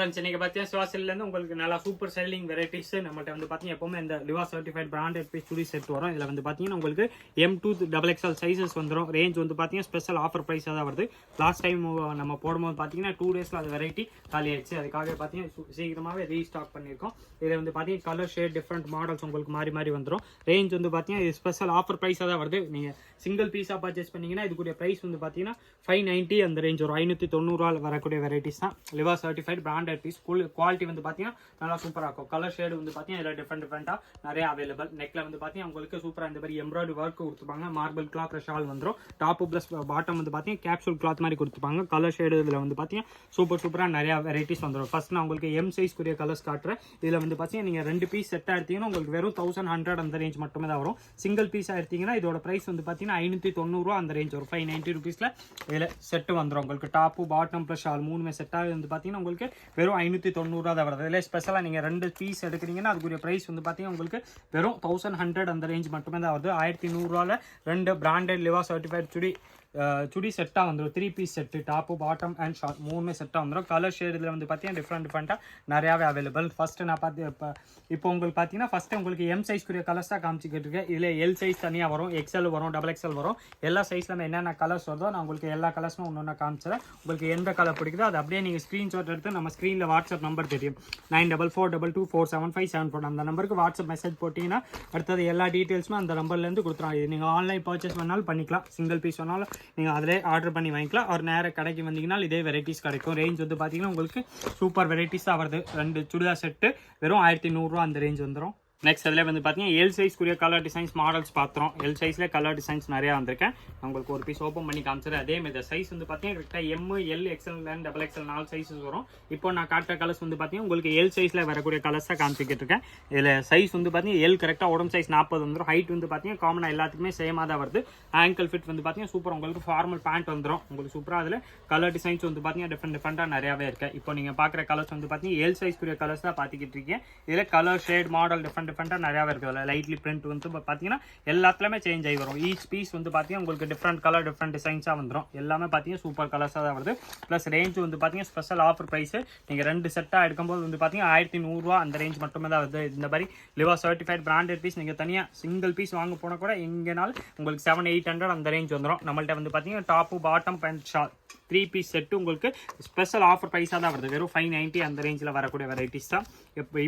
Friends, இன்னைக்கு பார்த்தீங்கன்னா சிவாசிலேருந்து உங்களுக்கு நல்லா சூப்பர் செல்லிங் வெரைட்டிஸ் நம்மள்ட்ட வந்து பார்த்தீங்கன்னா எப்பவுமே இந்த லிவா சர்டிஃபைட் பிராண்டட் பீஸ் சுடி செட் வரும். இதில் வந்து பார்த்தீங்கன்னா உங்களுக்கு M2 XXL சைஸஸ் வந்துடும். ரேஞ்ச் வந்து பார்த்தீங்கன்னா ஸ்பெஷல் ஆஃபர் ப்ரைஸாக தான் வருது. லாஸ்ட் டைம் நம்ம போடும்போது பார்த்தீங்கன்னா 2 டேஸில் அது வெரைட்டி காலி ஆயிடுச்சு. அதுக்காக பார்த்தீங்கன்னா சீக்கிரமாகவே ரீஸ்டாக் பண்ணியிருக்கோம். இதில் வந்து பார்த்தீங்கன்னா கலர் ஷேட் டிஃப்ரெண்ட் மாடல்ஸ் உங்களுக்கு மாறி மாறி வந்துடும். ரேஞ்ச் வந்து பார்த்தீங்கன்னா இது ஸ்பெஷல் ஆஃபர் ப்ரைஸாக தான் வருது. நீங்கள் சிங்கிள் பீஸாக பர்ச்சேஸ் பண்ணிங்கன்னா இதுக்குரிய ப்ரைஸ் வந்து பார்த்தீங்கன்னா 590 அந்த ரேஞ்ச் ஒரு 590 வரக்கூடிய வெரைட்டிஸ் தான். லிவா சர்டிஃபைட் பிராண்டட் பீஸ். குவாலிட்டி வந்து பார்த்தீங்கன்னா நல்லா சூப்பராக இருக்கும். கலர் ஷேடு வந்து பார்த்தீங்கன்னா இதில் டிஃப்ரெண்டாக நிறைய அவைலபிள். நெக்கில் வந்து பார்த்தீங்கன்னா உங்களுக்கு சூப்பராக இந்த மாதிரி எம்ப்ராய்டரி ஒர்க் கொடுத்துருப்பாங்க. மார்பிள் கிளாத் ஷால் வந்துடும். டாப்பு ப்ளஸ் பாட்டம் வந்து பார்த்தீங்கன்னா கேப்சூல் கிளாத் மாதிரி கொடுத்துருப்பாங்க. கலர் ஷேடு இதில் வந்து பார்த்தீங்கன்னா சூப்பராக நிறையா வெரைட்டிஸ் வந்துடும். ஃபர்ஸ்ட் நான் உங்களுக்கு M சைஸ்க்குரிய கலர்ஸ் காட்டுறேன். இதில் வந்து பார்த்தீங்கன்னா நீங்கள் 2 பீஸ் செட்டாக எடுத்தீங்கன்னா உங்களுக்கு வெறும் 1100 அந்த ரேஞ்ச் மட்டுமே தான் வரும். சிங்கிள் பீஸாக எடுத்தீங்கன்னா இதோட ப்ரைஸ் வந்து பார்த்தீங்கன்னா 590 அந்த ரேஞ்ச் வரும். 590 ருபீஸில் இதில் செட்டு வந்துடும். உங்களுக்கு டாப்பு பாட்டம் ப்ளஸ் ஷால் மூணுமே செட்டாக வந்து பார்த்தீங்கன்னா உங்களுக்கு வெறும் 590 தான் வருது. இதில் ஸ்பெஷலாக நீங்கள் 2 பீஸ் எடுக்கிறீங்கன்னா அதுக்குரிய ப்ரைஸ் வந்து பார்த்தீங்கன்னா உங்களுக்கு வெறும் 1100 அந்த ரேஞ்ச் மட்டுமே தான் வருது. 1100 2 பிராண்டட் லிவா சர்டிஃபைட் சுடி செட்டாக வந்துடும். 3 piece set top bottom and short மூணுமே செட்டாக வந்துடும். கலர் ஷேட் இதில் வந்து பார்த்தீங்கன்னா டிஃப்ரெண்ட்டாக நிறையாவே அவைலபிள். ஃபஸ்ட்டு நான் இப்போ உங்களுக்கு பார்த்தீங்கன்னா ஃபஸ்ட்டு உங்களுக்கு M சைஸ்க்குரிய கலர்ஸ் தான் காமிச்சிக்கிட்டு இருக்கேன். இதில் L சைஸ் தனியாக வரும், XL வரும், XXL வரும். எல்லா சைஸில் என்னென்ன கலர்ஸ் வருதோ நான் உங்களுக்கு எல்லா கலர்ஸும் ஒன்று காமிச்சிடறேன். உங்களுக்கு எந்த கலர் பிடிக்குதோ அது அப்படியே நீங்கள் ஸ்க்ரீன்ஷாட் எடுத்து நம்ம ஸ்க்ரீனில் வாட்ஸ்அப் நம்பர் தெரியும் 9442247574 அந்த நம்பருக்கு வாட்ஸ்அப் மெசேஜ் போட்டிங்கன்னா அடுத்தது எல்லா டீட்டெயில்ஸுமே அந்த நம்பர்லேருந்து கொடுத்துருவோம். இது நீங்கள் ஆன்லைன் பர்ச்சேஸ் பண்ணாலும் பண்ணிக்கலாம். சிங்கிள் பீஸ் வேணாலும் நீங்கள் அதிலே ஆர்டர் பண்ணி வாங்கிக்கலாம். ஒரு நேரம் கடைக்கு வந்தீங்கன்னா இதே வெரைட்டிஸ் கிடைக்கும். ரேஞ்ச் வந்து பார்த்தீங்கன்னா உங்களுக்கு சூப்பர் வெரைட்டிஸ் தான் வருது. 2 சுடிதார் செட்டு வெறும் 1100 அந்த ரேஞ்ச் வந்துடும். நெக்ஸ்ட் அதில் வந்து பார்த்தீங்கன்னா L சைஸ்க்குரிய கலர் டிசைன்ஸ் மாடல்ஸ் பார்த்துறோம். L சைஸில் கலர் டிசைன்ஸ் நிறையா வந்திருக்கேன். உங்களுக்கு ஒரு பீஸ் ஓப்பன் பண்ணி காமிச்சிடுறேன். அதே மாதிரி சைஸ் வந்து பார்த்தீங்கன்னா கரெக்டாக M, L, XL and XXL 4 sizes வரும். இப்போ நான் காட்டுற கலர்ஸ் வந்து பார்த்தீங்கன்னா உங்களுக்கு L சைஸில் வரக்கூடிய கலர்ஸாக காமிச்சிக்கிட்டு இருக்கேன். இதில் சைஸ் வந்து பார்த்தீங்கன்னா L கரெக்டாக உடம்பு சைஸ் 40 வந்துடும். ஹைட் வந்து பார்த்தீங்கன்னா காமனாக எல்லாத்துக்குமே சேமாக தான் வருது. ஆங்கிள் ஃபிட் வந்து பார்த்தீங்கன்னா சூப்பர் உங்களுக்கு ஃபார்மல் பேண்ட் வந்துடும். உங்களுக்கு சூப்பராக அதில் கலர் டிசைன்ஸ் வந்து பார்த்தீங்கன்னா டிஃப்ரெண்டாக நிறையாவே இருக்கு. இப்போ நீங்கள் பார்க்குற கலர்ஸ் வந்து பார்த்தீங்கன்னா L சைஸ்க்குரிய கலர்ஸ் தான் பார்த்துக்கிட்டு இருக்கீங்க. இதில் கலர் ஷேட் மாடல் டிஃப்ரெண்டாக நிறையாவே இருக்குது. லைட்லி பிரிண்ட் வந்து பார்த்தீங்கன்னா எல்லாத்துலயுமே சேஞ்ச் ஆகி வரும். ஈச் பீஸ் வந்து பார்த்தீங்கன்னா உங்களுக்கு டிஃப்ரெண்ட் கலர் டிஃப்ரெண்ட் டிசைன்ஸாக வந்துடும். எல்லாமே பார்த்தீங்கன்னா சூப்பர் கலர்ஸாக தான் வருது. ப்ளஸ் ரேஞ்ச் வந்து பார்த்தீங்கன்னா ஸ்பெஷல் ஆஃபர் ப்ரைஸ். நீங்கள் 2 செட்டாக எடுக்கும்போது வந்து பார்த்தீங்கன்னா 1100 அந்த ரேஞ்ச் மட்டுமே தான் வருது. இந்த மாதிரி லிவா சர்டிஃபைட் பிராண்டட் பீஸ் நீங்கள் தனியாக சிங்கிள் பீஸ் வாங்க போனால் கூட எங்கேனாலும் உங்களுக்கு 700-800 அந்த ரேஞ்ச் வந்துடும். நம்மள்ட்ட வந்து பார்த்தீங்கன்னா top bottom pant shawl 3 piece set உங்களுக்கு ஸ்பெஷல் ஆஃபர் ப்ரைஸாக தான் வருது. வெறும் 590 அந்த ரேஞ்சில் வரக்கூடிய வெரைட்டிஸ் தான்.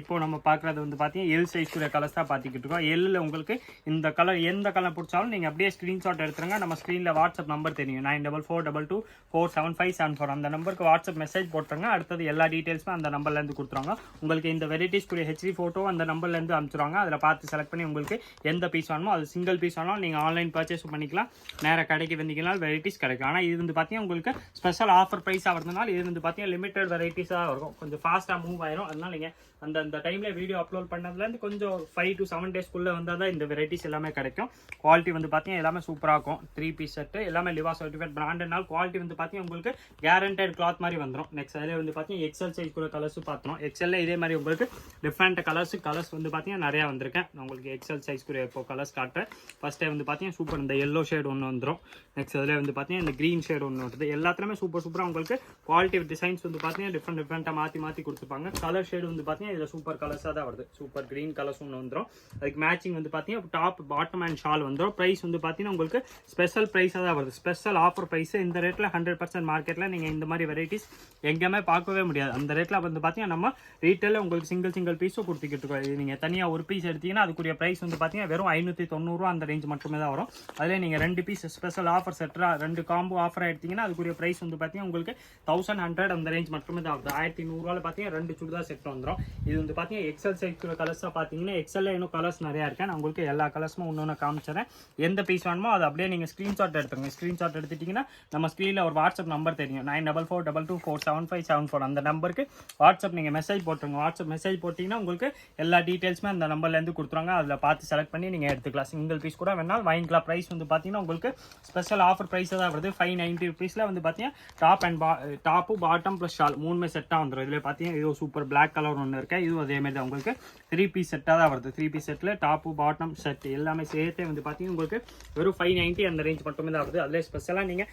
இப்போ நம்ம பார்க்குறது வந்து பார்த்தீங்கன்னா L சைஸ்க்குரிய கலர்ஸ் தான் பார்த்துக்கிட்டு இருக்கோம். L உங்களுக்கு இந்த கலர் எந்த கலர் பிடிச்சாலும் நீங்கள் அப்படியே ஸ்க்ரீன்ஷாட் எடுத்துருங்க. நம்ம ஸ்க்ரீனில் வாட்ஸ்அப் நம்பர் தெரியும் 9442247574 அந்த நம்பருக்கு வாட்ஸ்அப் மெசேஜ் போட்டுருங்க. அடுத்தது எல்லா டீட்டெயில்ஸுமே அந்த நம்பர்லேருந்து கொடுத்துருவாங்க. உங்களுக்கு இந்த வெரைட்டிஸ்க்குரிய HD ஃபோட்டோ அந்த நம்பர்லேருந்து அனுப்பிச்சுருவாங்க. அதில் பார்த்து செலக்ட் பண்ணி உங்களுக்கு எந்த பீஸ் வேணுமோ அது சிங்கிள் பீஸ் வேணாலும் நீங்கள் ஆன்லைன் பர்ச்சேஸ் பண்ணிக்கலாம். நேராக கடைக்கு வந்தீங்கன்னா வெரைட்டிஸ் கிடைக்கும். ஆனால் இது வந்து பார்த்தீங்கன்னா உங்களுக்கு ஸ்பெஷல் ஆஃபர் ப்ரைஸாக வரதுனால இது வந்து பார்த்தீங்கன்னா லிமிடெட் வெரைட்டிஸாக இருக்கும். கொஞ்சம் ஃபாஸ்ட்டாக மூவ் ஆயிரும். அதனால நீங்கள் அந்த டைமில் வீடியோ அப்லோட் பண்ணதுலேருந்து கொஞ்சம் 5 to 7 டேஸ்க்குள்ளே வந்தால் தான் இந்த வெரைட்டிஸ் எல்லாமே கிடைக்கும். குவாலிட்டி வந்து பார்த்தீங்கன்னா எல்லாமே சூப்பராக இருக்கும். 3 பீஸ் செட்டு எல்லாமே லிவா சர்டிஃபைட் பிராண்டட்னால குவாலிட்டி வந்து பார்த்தீங்கன்னா உங்களுக்கு கேரண்டட் கிளாத் மாதிரி வந்துடும். நெக்ஸ்ட் அதில் வந்து பார்த்தீங்கன்னா XL சைஸ்க்குள்ள கலர்ஸ் பார்த்துரும். XL இதே மாதிரி உங்களுக்கு டிஃப்ரெண்ட் கலர்ஸ் வந்து பார்த்தீங்கன்னா நிறையா வந்திருக்கேன். நான் உங்களுக்கு XL சைஸ்க்குரிய இப்போ கலர்ஸ் காட்டுறேன். ஃபர்ஸ்ட் டைம் வந்து பார்த்தீங்கன்னா சூப்பர் இந்த எல்லோ ஷேட் ஒன்று வந்துடும். நெக்ஸ்ட் அதில் வந்து பார்த்தீங்கன்னா இந்த க்ரீன் ஷேட் ஒன்று வருது. எல்லாத்துலேயுமே சூப்பராக உங்களுக்கு குவாலிட்டி டிசைன்ஸ் வந்து பார்த்தீங்கன்னா டிஃப்ரெண்ட்டாக மாற்றி கொடுத்துருப்பாங்க. கலர் ஷேடு வந்து பார்த்தீங்கன்னா இதில் சூப்பர் கலர்ஸாக தான் வருது. சூப்பர் க்ரீன் கலர்ஸ் ஒன்று வந்துடும். அதுக்கு மேட்சிங் வந்து பார்த்தீங்கன்னா டாப் பாட்டம் அண்ட் ஷால் வந்துடும். ப்ரைஸ் வந்து பார்த்தீங்கன்னா உங்களுக்கு ஸ்பெஷல் ப்ரைஸாக தான் வருது. Special offer price. இந்த ரேட்டில் 100% மார்க்கெட்டில் நீங்கள் இந்த மாதிரி வெரைட்டிஸ் எங்கேயுமே பார்க்கவே முடியாது. அந்த ரேட்டில் வந்து பார்த்தீங்கன்னா நம்ம ரீட்டெயிலில் உங்களுக்கு சிங்கிள் பீஸும் கொடுத்துக்கிட்டு இருக்கோம். இது நீங்கள் தனியாக ஒரு பீஸ் எடுத்தீங்கன்னா அதுக்குரிய ப்ரைஸ் வந்து பார்த்தீங்கன்னா வெறும் 590 அந்த ரேஞ்ச் மட்டுமே தான் வரும். அதில் நீங்கள் 2 பீஸ் ஸ்பெஷல் ஆஃபர் செட்டாக 2 காம்போ ஆஃபர் எடுத்தீங்கன்னா அதுக்குரிய ப்ரைஸ் வந்து பார்த்தீங்கன்னா உங்களுக்கு 1100 அந்த ரேஞ்ச் மட்டுமே தான் வருது. 1100 பார்த்தீங்கன்னா 2 சுடிதார் செட் வந்துடும். இது வந்து பார்த்தீங்கன்னா XL சைஸ்க்குள்ள கலர்ஸாக பார்த்தீங்கன்னா XL இன்னும் கலர்ஸ் நிறையா இருக்கேன். நான் உங்களுக்கு எல்லா கலர்ஸும் ஒன்று காமிச்சிடறேன். எந்த பீஸ் வேணுமோ அதை அப்படியே நீங்கள் ஸ்க்ரீன்ஷாட் எடுத்துருங்க. ஸ்க்ரீன்ஷாட் எடுத்துட்டிங்கன்னா நம்ம ஸ்க்ரீனில் ஒரு வாட்ஸ்அப் நம்பர் தெரியும் 9442247574 அந்த நம்பருக்கு வாட்ஸ்அப் நீங்கள் மெசேஜ் போட்டுருங்க. வாட்ஸ்அப் மெசேஜ் போட்டிங்கன்னா உங்களுக்கு எல்லா டீட்டெயில்ஸுமே அந்த நம்பர்லேருந்து கொடுத்துருவாங்க. அதில் பார்த்து செலக்ட் பண்ணி நீங்கள் எடுத்துக்கலாம். சிங்கிள் பீஸ் கூட வேணாலும் வாங்கிக்கலாம். ப்ரைஸ் வந்து பார்த்தீங்கன்னா உங்களுக்கு ஸ்பெஷல் ஆஃபர் ப்ரைஸாக தான் வருது. 590 ருபீஸில் வந்து பார்த்தீங்கன்னா பார்த்தீங்கன்னா டாப்பு பாட்டம் ப்ளஸ் ஷால் மூணுமே செட்டாக வந்துடும். இதில் பார்த்தீங்கன்னா இது சூப்பர் பிளாக் கலர் ஒன்று இருக்கு. இதுவும் அதே மாதிரி தான் உங்களுக்கு 3 பீஸ் செட்டாக தான் வருது. 3 பீஸ் செட்டில் டாப்பு பாட்டம் செட் எல்லாமே சேர்த்தே வந்து பார்த்தீங்கன்னா உங்களுக்கு வெறும் 590 அந்த ரேஞ்ச் மட்டுமே தான் வருது. அதில் ஸ்பெஷலாக நீங்கள்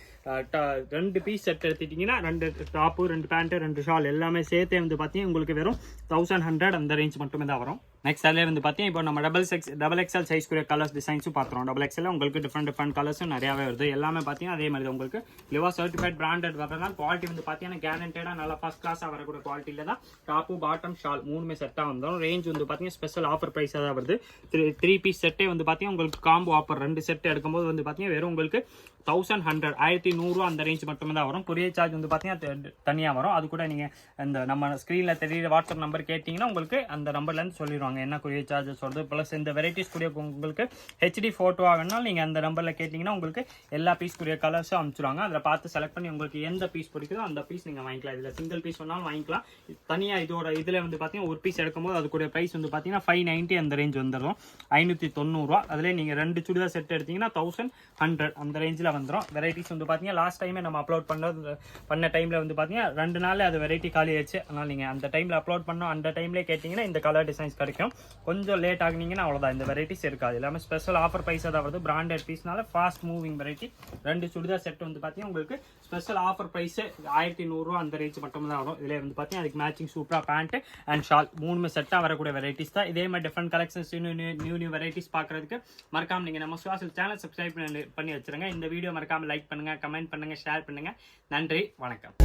2 பீஸ் செட் எடுத்துட்டிங்கன்னா 2 டாப்பு 2 பேண்ட்டு 2 ஷால் எல்லாமே சேர்த்தே வந்து பார்த்தீங்கன்னா உங்களுக்கு வெறும் 1100 அந்த ரேஞ்ச் மட்டுமே தான் வரும். நெக்ஸ்ட் அதில் வந்து பார்த்தீங்கன்னா இப்போ நம்ம டபுள் எக்ஸ்எல் சைஸ்க்குரிய கலர்ஸ் டிசைன்ஸும் பார்த்துருவோம். டபுள் எக்ஸ்எல் உங்களுக்கு டிஃப்ரெண்ட் கலர்ஸும் நிறையாவே வருது. எல்லாமே பார்த்தீங்கன்னா அதே மாதிரி தான் உங்களுக்கு லிவா சர்டிஃபைட் பிராண்டட் வரதுனால குவாலிட்டி வந்து பார்த்தீங்கன்னா கேரண்டடாக நல்லா ஃபர்ஸ்ட் கிளாஸாக வரக்கூடிய குவாலிட்டியில் தான் டாப்பு பாட்டம் ஷால் மூணுமே செட்டாக வந்துடும். ரேஞ்ச் வந்து பார்த்தீங்கன்னா ஸ்பெஷல் ஆஃபர் ப்ரைஸாக தான் வருது. 3 பீஸ் செட்டே வந்து பார்த்தீங்கன்னா உங்களுக்கு காம்போ ஆஃபர் 2 செட் எடுக்கும்போது வந்து பார்த்தீங்கன்னா வெறும் உங்களுக்கு 1100 அந்த ரேஞ்ச் மட்டுமே தான் வரும். கொரியர் சார்ஜ் வந்து பார்த்தீங்கன்னா தனியாக வரும். அது கூட நீங்கள் இந்த நம்ம ஸ்க்ரீனில் தெரியுற வாட்ஸ்அப் நம்பர் கேட்டிங்கன்னா உங்களுக்கு அந்த நம்பர்லேருந்து சொல்லிடுவாங்க என்ன கொரியர் சார்ஜஸ் வருது. ப்ளஸ் இந்த வெரைட்டிஸ் கூடிய உங்களுக்கு ஹெச்டி ஃபோட்டோ ஆகணும்னா நீங்கள் அந்த நம்பரில் கேட்டிங்கன்னா உங்களுக்கு எல்லா பீஸ் கூடிய கலர்ஸும் அனுப்பிச்சிடுவாங்க. அதில் பார்த்து செலக்ட் பண்ணி உங்களுக்கு எந்த பீஸ் பிடிக்குதோ அந்த பீஸ் நீங்கள் வாங்கிக்கலாம். இதில் சிங்கிள் பீஸ் வேணாலும் வாங்கிக்கலாம். தனியாக இதோட இதில் வந்து பார்த்தீங்கன்னா ஒரு பீஸ் எடுக்கும்போது அதுக்குடைய ப்ரைஸ் வந்து பார்த்தீங்கன்னா 590 அந்த ரேஞ்ச் வந்துடும். 590. அதில் நீங்கள் 2 சுடிதார் செட் எடுத்தீங்கன்னா 1100 அந்த ரேஞ்சில் வந்துடும். வெரைட்டிஸ் வந்து பார்த்தீங்கன்னா லாஸ்ட் டைமே நம்ம அப்லோட் பண்ண டைமில் வந்து பார்த்தீங்கன்னா 2 நாள் அது வெரைட்டி காலி ஆயிடுச்சு. அதனால் நீங்கள் அந்த டைமில் அப்லோட் பண்ணோம் அந்த டைம்லேயே கேட்டிங்கன்னா இந்த கலர் டிசைன்ஸ் கிடைக்கும். கொஞ்சம் லேட் ஆகினீங்கன்னா அவ்வளோதான், இந்த வெரைட்டிஸ் இருக்காது. எல்லாமே ஸ்பெஷல் ஆஃபர் ப்ரைஸாக தான் வருது. பிராண்டட் பீஸ்னால fast moving variety. 2 churidar set வந்து பார்த்தீங்கன்னா உங்களுக்கு ஸ்பெஷல் ஆஃபர் ப்ரைஸ் 1100 அந்த ரேஞ்ச் மட்டும் தான் வரும். இதில் வந்து பார்த்தீங்கன்னா அதுக்கு மேட்சிங் சூப்பராக பேண்ட் அண்ட் ஷால் மூணுமே செட்டாக வரக்கூடிய வெரைட்டிஸ் தான். இதே மாதிரி டிஃப்ரெண்ட் கலெக்ஷன்ஸ் நியூ வெரைட்டிஸ் பார்க்குறதுக்கு மறக்காம நீங்கள் நம்ம சுவாசல் சேனல் சப்ஸ்கிரைப் பண்ணி வச்சுருங்க. இந்த வீடியோ மறக்காம லைக் பண்ணுங்க, கமெண்ட் பண்ணுங்க, ஷேர் பண்ணுங்க. நன்றி, வணக்கம்.